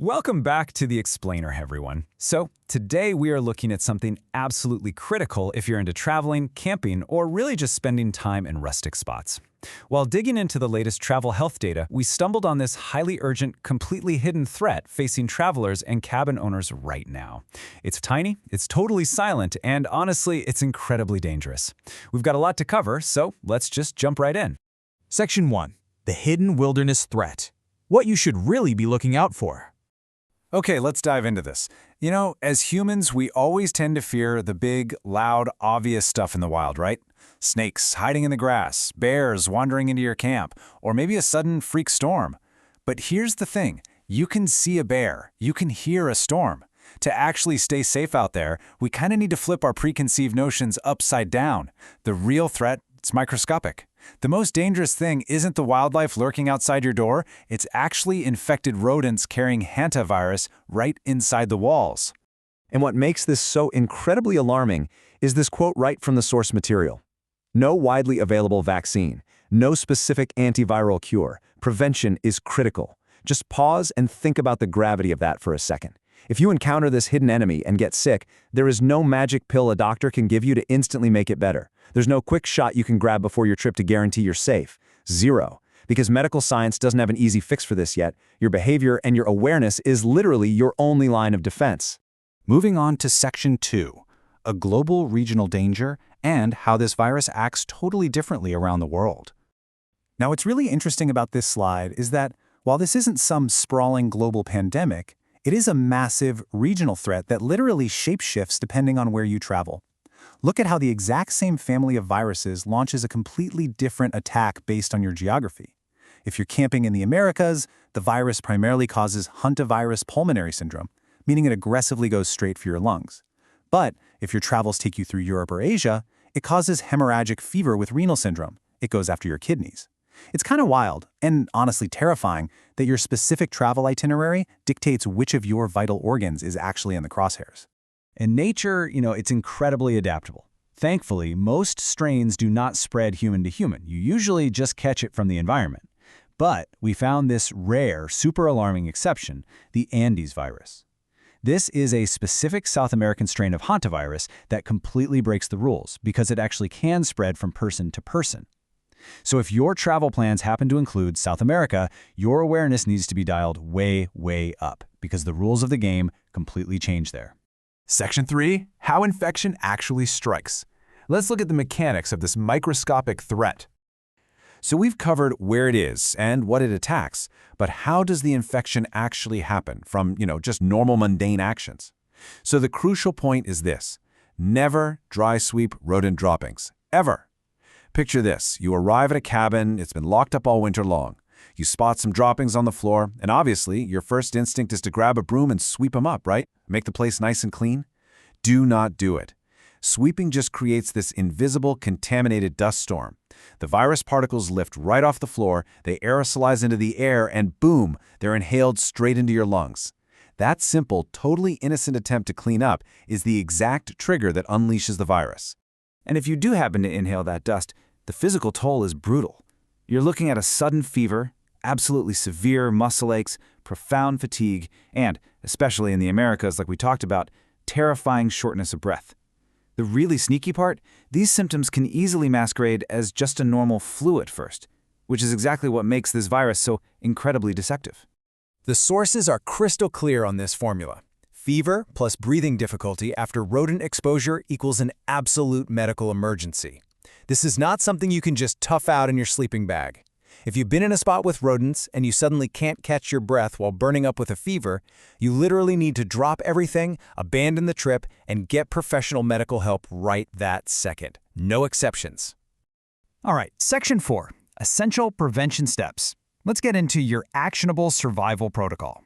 Welcome back to The Explainer, everyone. So, today we are looking at something absolutely critical if you're into traveling, camping, or really just spending time in rustic spots. While digging into the latest travel health data, we stumbled on this highly urgent, completely hidden threat facing travelers and cabin owners right now. It's tiny, it's totally silent, and honestly, it's incredibly dangerous. We've got a lot to cover, so let's just jump right in. Section 1. The Hidden Wilderness Threat. What you should really be looking out for. Okay, let's dive into this. You know, as humans, we always tend to fear the big, loud, obvious stuff in the wild, right? Snakes hiding in the grass, bears wandering into your camp, or maybe a sudden freak storm. But here's the thing, you can see a bear, you can hear a storm. To actually stay safe out there, we kind of need to flip our preconceived notions upside down. The real threat, it's microscopic. The most dangerous thing isn't the wildlife lurking outside your door, it's actually infected rodents carrying Hantavirus right inside the walls. And what makes this so incredibly alarming is this quote right from the source material. No widely available vaccine, no specific antiviral cure. Prevention is critical. Just pause and think about the gravity of that for a second. If you encounter this hidden enemy and get sick, there is no magic pill a doctor can give you to instantly make it better. There's no quick shot you can grab before your trip to guarantee you're safe. Zero. Because medical science doesn't have an easy fix for this yet. Your behavior and your awareness is literally your only line of defense. Moving on to Section 2. A global regional danger and how this virus acts totally differently around the world. Now, what's really interesting about this slide is that while this isn't some sprawling global pandemic, it is a massive regional threat that literally shapeshifts depending on where you travel. Look at how the exact same family of viruses launches a completely different attack based on your geography. If you're camping in the Americas, the virus primarily causes Hantavirus pulmonary syndrome, meaning it aggressively goes straight for your lungs. But if your travels take you through Europe or Asia, it causes hemorrhagic fever with renal syndrome. It goes after your kidneys. It's kind of wild, and honestly terrifying, that your specific travel itinerary dictates which of your vital organs is actually in the crosshairs. In nature, it's incredibly adaptable. Thankfully, most strains do not spread human to human. You usually just catch it from the environment. But we found this rare, super alarming exception, the Andes virus. This is a specific South American strain of Hantavirus that completely breaks the rules because it actually can spread from person to person. So if your travel plans happen to include South America, your awareness needs to be dialed way, way up because the rules of the game completely change there. Section 3. How infection actually strikes. Let's look at the mechanics of this microscopic threat. So we've covered where it is and what it attacks, but how does the infection actually happen from, just normal mundane actions? So the crucial point is this: never dry sweep rodent droppings, ever. Picture this, you arrive at a cabin, it's been locked up all winter long. You spot some droppings on the floor, and obviously, your first instinct is to grab a broom and sweep them up, right? Make the place nice and clean? Do not do it. Sweeping just creates this invisible, contaminated dust storm. The virus particles lift right off the floor, they aerosolize into the air, and boom, they're inhaled straight into your lungs. That simple, totally innocent attempt to clean up is the exact trigger that unleashes the virus. And if you do happen to inhale that dust, the physical toll is brutal. You're looking at a sudden fever, absolutely severe muscle aches, profound fatigue, and, especially in the Americas like we talked about, terrifying shortness of breath. The really sneaky part, these symptoms can easily masquerade as just a normal flu at first, which is exactly what makes this virus so incredibly deceptive. The sources are crystal clear on this formula. Fever plus breathing difficulty after rodent exposure equals an absolute medical emergency. This is not something you can just tough out in your sleeping bag. If you've been in a spot with rodents and you suddenly can't catch your breath while burning up with a fever, you literally need to drop everything, abandon the trip, and get professional medical help right that second. No exceptions. All right, Section 4, Essential Prevention Steps. Let's get into your actionable survival protocol.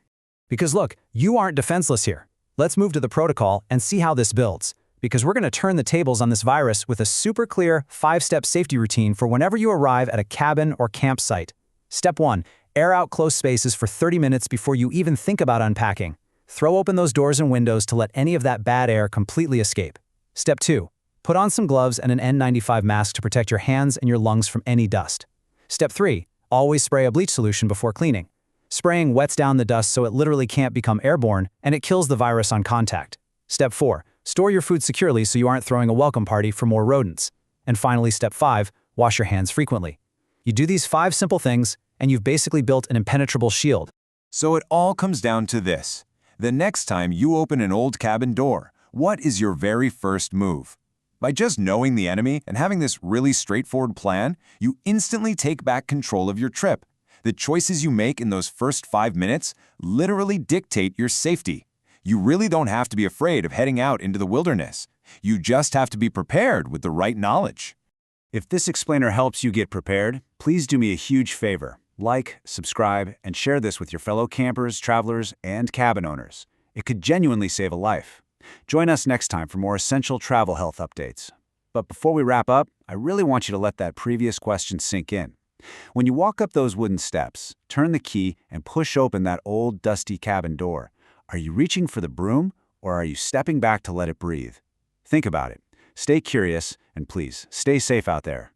Because look, you aren't defenseless here. Let's move to the protocol and see how this builds. Because we're going to turn the tables on this virus with a super clear 5-step safety routine for whenever you arrive at a cabin or campsite. Step 1, air out closed spaces for 30 minutes before you even think about unpacking. Throw open those doors and windows to let any of that bad air completely escape. Step 2, put on some gloves and an N95 mask to protect your hands and your lungs from any dust. Step 3, always spray a bleach solution before cleaning. Spraying wets down the dust so it literally can't become airborne, and it kills the virus on contact. Step 4. Store your food securely so you aren't throwing a welcome party for more rodents. And finally, Step 5. Wash your hands frequently. You do these 5 simple things, and you've basically built an impenetrable shield. So it all comes down to this. The next time you open an old cabin door, what is your very first move? By just knowing the enemy and having this really straightforward plan, you instantly take back control of your trip. The choices you make in those first 5 minutes literally dictate your safety. You really don't have to be afraid of heading out into the wilderness. You just have to be prepared with the right knowledge. If this explainer helps you get prepared, please do me a huge favor. Like, subscribe, and share this with your fellow campers, travelers, and cabin owners. It could genuinely save a life. Join us next time for more essential travel health updates. But before we wrap up, I really want you to let that previous question sink in. When you walk up those wooden steps, turn the key, and push open that old, dusty cabin door, are you reaching for the broom, or are you stepping back to let it breathe? Think about it. Stay curious, and please, stay safe out there.